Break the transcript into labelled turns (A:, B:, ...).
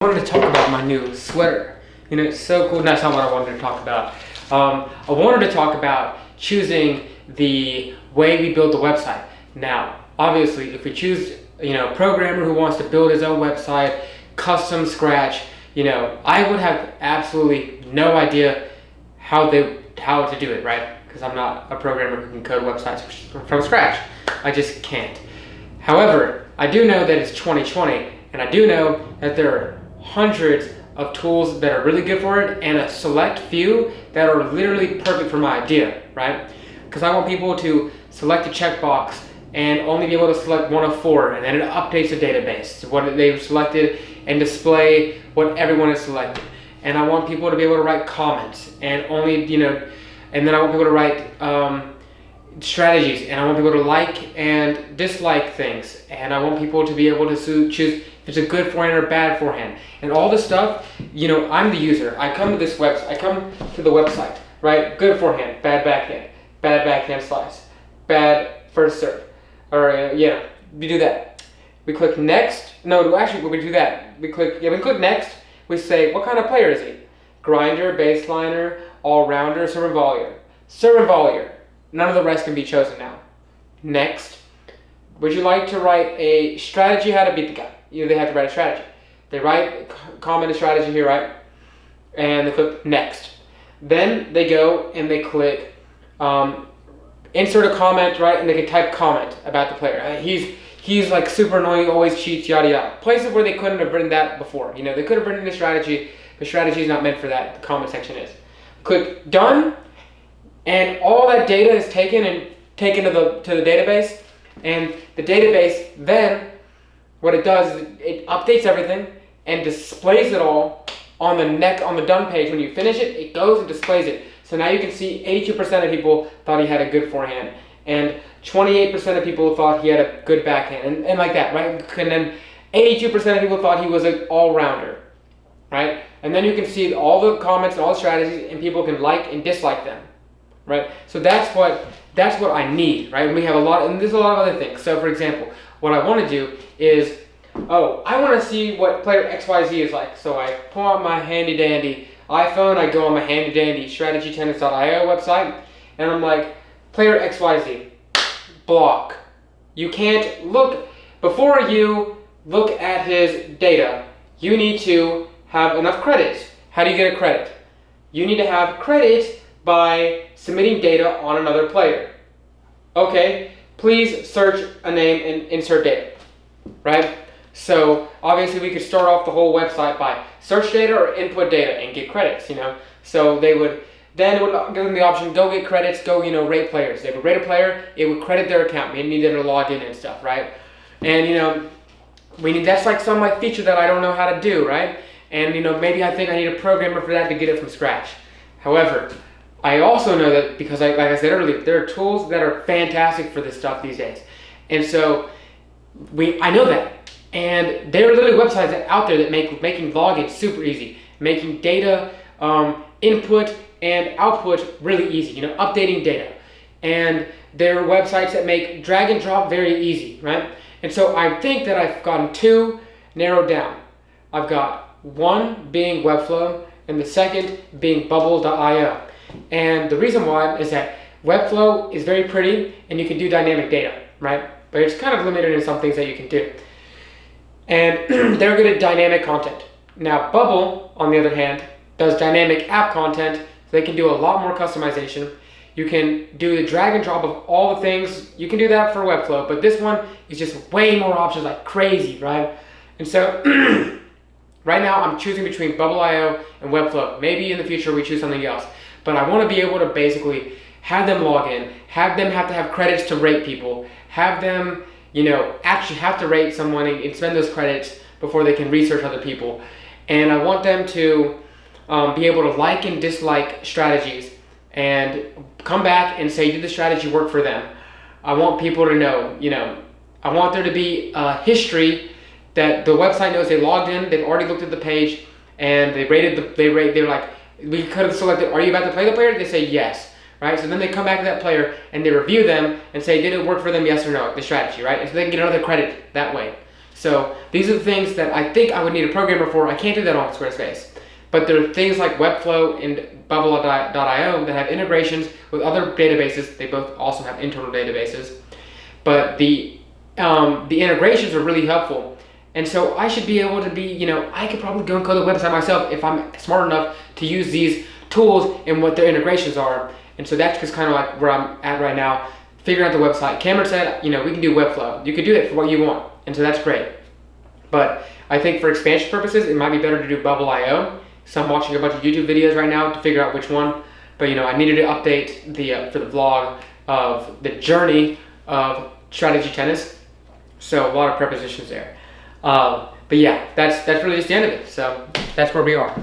A: I wanted to talk about my new sweater. You know, it's so cool. That's not what I wanted to talk about. I wanted to talk about choosing the way we build the website. Now, obviously, if we choose, a programmer who wants to build his own website, custom scratch, I would have absolutely no idea how to do it, right? Because I'm not a programmer who can code websites from scratch. I just can't. However, I do know that it's 2020, and I do know that there are hundreds of tools that are really good for it and a select few that are literally perfect for my idea, right? Because I want people to select a checkbox and only be able to select one of four, and then it updates the database to what they've selected and display what everyone has selected. And I want people to be able to write comments and only, and then I want people to write strategies, and I want people to like and dislike things, and I want people to be able to choose if it's a good forehand or bad forehand, and all this stuff. I'm the user. I come to this website. I come to the website, right? Good forehand, bad backhand slice, bad first serve, or we do that. We click next. No, actually, we do that. We click next. We say, what kind of player is he? Grinder, baseliner, all-rounder, serve and volleyer. Serve and volleyer. None of the rest can be chosen now. Next. Would you like to write a strategy how to beat the guy? They have to write a strategy. They write, comment a strategy here, right? And they click next. Then they go and they click insert a comment, right? And they can type comment about the player. He's like super annoying, always cheats, yada yada. Places where they couldn't have written that before. They could have written a strategy, but strategy is not meant for that. The comment section is. Click done. And all that data is taken to the database, and the database then, what it does is it updates everything and displays it all on the done page. When you finish it, it goes and displays it. So now you can see 82% of people thought he had a good forehand, and 28% of people thought he had a good backhand, and like that, right? And then 82% of people thought he was an all-rounder, right? And then you can see all the comments and all the strategies, and people can like and dislike them. Right, so that's what I need, right? And we have a lot, and there's a lot of other things. So, for example, what I want to do is, I want to see what player XYZ is like. So I pull out my handy dandy iPhone, I go on my handy dandy StrategyTennis.io website, and I'm like, player XYZ, block. You can't look before you look at his data. You need to have enough credits. How do you get a credit? You need to have credit by submitting data on another player. Okay, please search a name and insert data, right? So obviously we could start off the whole website by search data or input data and get credits, So it would give them the option, go get credits, go, rate players. They would rate a player, it would credit their account, maybe need them to log in and stuff, right? And that's like some feature that I don't know how to do, right? And maybe I think I need a programmer for that to get it from scratch. However, I also know that because, like I said earlier, there are tools that are fantastic for this stuff these days. And so I know that. And there are literally websites out there that make making login super easy, making data input and output really easy, updating data. And there are websites that make drag and drop very easy, right? And so I think that I've gotten two narrowed down. I've got one being Webflow and the second being Bubble.io. And the reason why is that Webflow is very pretty and you can do dynamic data, right? But it's kind of limited in some things that you can do. And they're good at dynamic content. Now, Bubble, on the other hand, does dynamic app content, so they can do a lot more customization. You can do the drag and drop of all the things. You can do that for Webflow, but this one is just way more options, like crazy, right? And so right now I'm choosing between Bubble.io and Webflow. Maybe in the future we choose something else. But I want to be able to basically have them log in, have them have to have credits to rate people, have them, actually have to rate someone and spend those credits before they can research other people. And I want them to be able to like and dislike strategies and come back and say, did the strategy work for them? I want people to know, I want there to be a history that the website knows they logged in, they've already looked at the page, and they're like, we could have selected, are you about to play the player? They say yes, right? So then they come back to that player and they review them and say, did it work for them, yes or no, the strategy, right? And so they can get another credit that way. So these are the things that I think I would need a programmer for. I can't do that on Squarespace. But there are things like Webflow and Bubble.io that have integrations with other databases. They both also have internal databases. But the integrations are really helpful. And so I should be able to be, I could probably go and code the website myself if I'm smart enough to use these tools and what their integrations are. And so that's just kind of like where I'm at right now, figuring out the website. Cameron said, we can do Webflow. You can do it for what you want. And so that's great. But I think for expansion purposes, it might be better to do Bubble.io. So I'm watching a bunch of YouTube videos right now to figure out which one. But I needed to update for the vlog of the journey of Strategy Tennis. So a lot of prepositions there. But yeah, that's really just the end of it. So that's where we are.